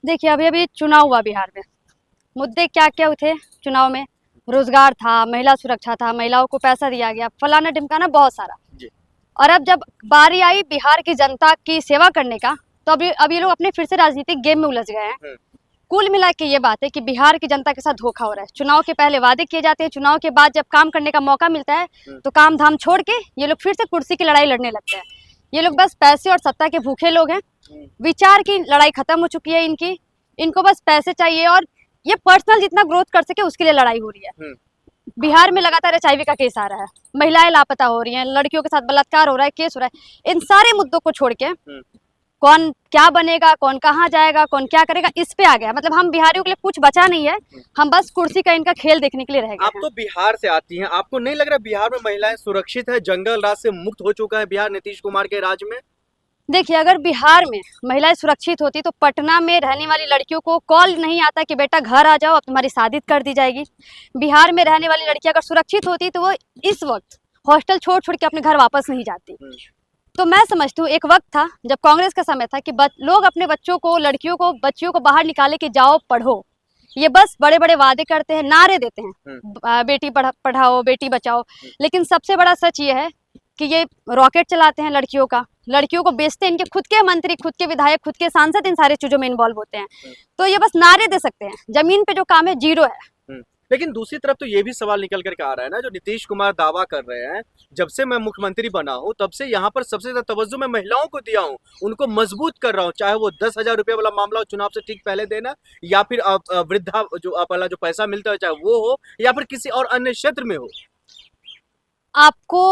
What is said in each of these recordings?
देखिए, अभी अभी चुनाव हुआ बिहार में। मुद्दे क्या क्या थे चुनाव में? रोजगार था, महिला सुरक्षा था, महिलाओं को पैसा दिया गया, फलाना ढिमकाना, बहुत सारा। जी। और अब जब बारी आई बिहार की जनता की सेवा करने का, तो अब ये लोग अपने फिर से राजनीतिक गेम में उलझ गए हैं। कुल मिला के ये बात है कि बिहार की जनता के साथ धोखा हो रहा है। चुनाव के पहले वादे किए जाते हैं, चुनाव के बाद जब काम करने का मौका मिलता है तो काम धाम छोड़ के ये लोग फिर से कुर्सी की लड़ाई लड़ने लगते हैं। ये लोग बस पैसे और सत्ता के भूखे लोग हैं। विचार की लड़ाई खत्म हो चुकी है इनकी। इनको बस पैसे चाहिए और ये पर्सनल जितना ग्रोथ कर सके उसके लिए लड़ाई हो रही है। बिहार में लगातार HIV का केस आ रहा है, महिलाएं लापता हो रही हैं, लड़कियों के साथ बलात्कार हो रहा है, केस हो रहा है। इन सारे मुद्दों को छोड़ के कौन क्या बनेगा, कौन कहाँ जाएगा, कौन क्या करेगा, इस पे आ गया। मतलब हम बिहारियों के लिए कुछ बचा नहीं है, हम बस कुर्सी का इनका खेल देखने के लिए रह गए। आप तो बिहार से आती हैं, आपको नहीं लग रहा बिहार में महिलाएं सुरक्षित है? जंगल राज से मुक्त हो चुका है बिहार नीतीश कुमार के राज में। देखिए, अगर बिहार में महिलाएं सुरक्षित होती तो पटना में रहने वाली लड़कियों को कॉल नहीं आता कि बेटा घर आ जाओ, अब तुम्हारी शादी कर दी जाएगी। बिहार में रहने वाली लड़की अगर सुरक्षित होती तो वो इस वक्त हॉस्टल छोड़ छोड़ के अपने घर वापस नहीं जाती। तो मैं समझती हूँ एक वक्त था जब कांग्रेस का समय था कि लोग अपने बच्चों को, लड़कियों को, बच्चियों को बाहर निकाले कि जाओ पढ़ो। ये बस बड़े बड़े वादे करते हैं, नारे देते हैं, बेटी पढ़ाओ, बेटी बचाओ। लेकिन सबसे बड़ा सच ये है कि ये रॉकेट चलाते हैं लड़कियों को बेचते हैं। इनके खुद के मंत्री, खुद के विधायक, खुद के सांसद इन सारी चीजों में इन्वॉल्व होते हैं। तो ये बस नारे दे सकते हैं, जमीन पे जो काम है जीरो है। लेकिन दूसरी तरफ तो ये भी सवाल निकल करके आ रहा है ना, जो नीतीश कुमार दावा कर रहे हैं, जब से मैं मुख्यमंत्री बना हूं तब से यहाँ पर सबसे ज्यादा तवज्जो मैं महिलाओं को दिया हूं, उनको मजबूत कर रहा हूं। चाहे वो 10,000 रुपये वाला मामला हो चुनाव से ठीक पहले देना, या फिर वृद्धा जो वाला जो पैसा मिलता है चाहे वो हो, या फिर किसी और अन्य क्षेत्र में हो। आपको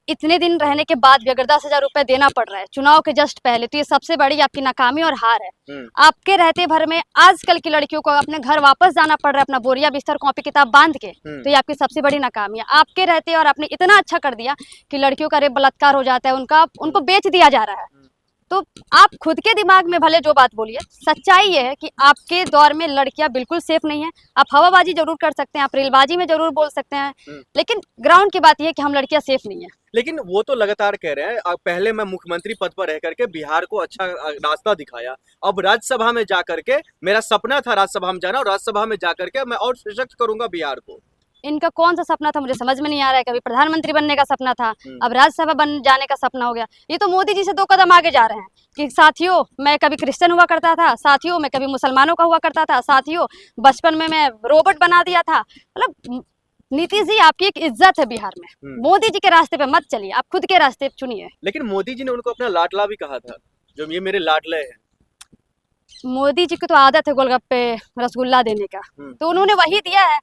इतने दिन रहने के बाद भी अगर 10,000 रुपए देना पड़ रहा है चुनाव के जस्ट पहले, तो ये सबसे बड़ी आपकी नाकामी और हार है। आपके रहते भर में आजकल की लड़कियों को अपने घर वापस जाना पड़ रहा है अपना बोरिया बिस्तर कॉपी किताब बांध के, तो ये आपकी सबसे बड़ी नाकामी है। आपके रहते और आपने इतना अच्छा कर दिया कि लड़कियों का रेप बलात्कार हो जाता है, उनको बेच दिया जा रहा है। तो आप खुद के दिमाग में भले जो बात बोलिए, सच्चाई ये है कि आपके दौर में लड़कियां बिल्कुल सेफ नहीं है। आप हवाबाजी जरूर कर सकते हैं, आप रेलबाजी में जरूर बोल सकते हैं, लेकिन ग्राउंड की बात ये है कि हम लड़कियां सेफ नहीं है। लेकिन वो तो लगातार कह रहे हैं, पहले मैं मुख्यमंत्री पद पर रह करके बिहार को अच्छा रास्ता दिखाया, अब राज्यसभा में जाकर के मेरा सपना था राज्यसभा में जाना, और राज्यसभा में जाकर के मैं और सशक्त करूंगा बिहार को। इनका कौन सा सपना था मुझे समझ में नहीं आ रहा है। कभी प्रधानमंत्री बनने का सपना था, अब राज्यसभा बन जाने का सपना हो गया। ये तो मोदी जी से 2 कदम आगे जा रहे हैं कि साथियों मैं कभी क्रिश्चियन हुआ करता था, साथियों मैं कभी मुसलमानों का हुआ करता था, साथियों बचपन में मैं रोबोट बना दिया था। मतलब नीतीश जी आपकी एक इज्जत है बिहार में, मोदी जी के रास्ते पे मत चलिए, आप खुद के रास्ते चुनिए। लेकिन मोदी जी ने उनको अपना लाडला भी कहा था, जो ये मेरे लाडले हैं। मोदी जी की तो आदत है गोलगप्पे रसगुल्ला देने का, तो उन्होंने वही दिया है।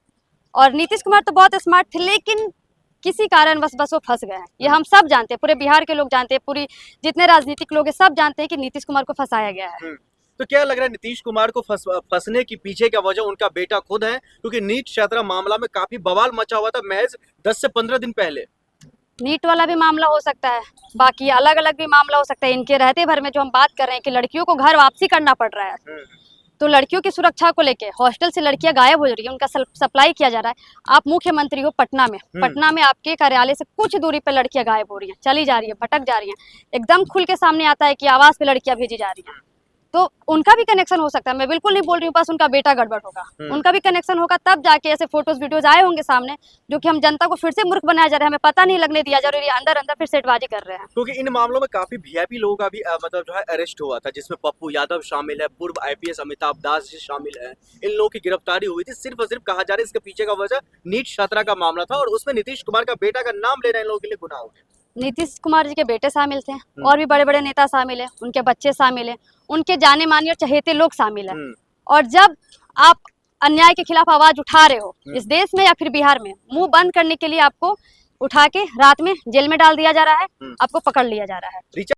और नीतीश कुमार तो बहुत स्मार्ट थे, लेकिन किसी कारण बस वो फंस गए हैं। ये हम सब जानते हैं, पूरे बिहार के लोग जानते हैं, पूरी जितने राजनीतिक लोग हैं सब जानते हैं कि नीतीश कुमार को फंसाया गया है। तो क्या लग रहा है नीतीश कुमार को फंसने की पीछे का वजह उनका बेटा खुद है? क्योंकि नीट छात्रा मामला में काफी बवाल मचा हुआ था महज 10 से 15 दिन पहले। नीट वाला भी मामला हो सकता है, बाकी अलग अलग भी मामला हो सकता है। इनके रहते भर में जो हम बात कर रहे हैं कि लड़कियों को घर वापसी करना पड़ रहा है, तो लड़कियों की सुरक्षा को लेके हॉस्टल से लड़कियां गायब हो रही है, उनका सप्लाई किया जा रहा है। आप मुख्यमंत्री हो पटना में आपके कार्यालय से कुछ दूरी पर लड़कियां गायब हो रही हैं, चली जा रही है, भटक जा रही हैं। एकदम खुल के सामने आता है कि आवास पे लड़कियां भेजी जा रही हैं। तो उनका भी कनेक्शन हो सकता है, मैं बिल्कुल नहीं बोल रही हूँ बस उनका बेटा गड़बड़ होगा, उनका भी कनेक्शन होगा, तब जाके ऐसे फोटोज वीडियोज आए होंगे सामने, जो कि हम जनता को फिर से मूर्ख बनाया जा रहा है, हमें पता नहीं लगने दिया जा रहा है, अंदर अंदर फिर सेटबाजी कर रहे हैं। क्योंकि इन मामलों में काफी VIP लोगों का भी मतलब जो है अरेस्ट हुआ था, जिसमें पप्पू यादव शामिल है, पूर्व IPS अमिताभ दास जी शामिल है। इन लोगों की गिरफ्तारी हुई थी। सिर्फ और सिर्फ कहा जा रहा है इसके पीछे का वजह नीट छात्रा का मामला था, और उसमें नीतीश कुमार का बेटा का नाम लेना इन लोगों के लिए गुनाह हो गया। नीतीश कुमार जी के बेटे शामिल थे, और भी बड़े बड़े नेता शामिल हैं, उनके बच्चे शामिल हैं, उनके जाने माने और चहेते लोग शामिल हैं। और जब आप अन्याय के खिलाफ आवाज उठा रहे हो इस देश में या फिर बिहार में, मुंह बंद करने के लिए आपको उठा के रात में जेल में डाल दिया जा रहा है, आपको पकड़ लिया जा रहा है।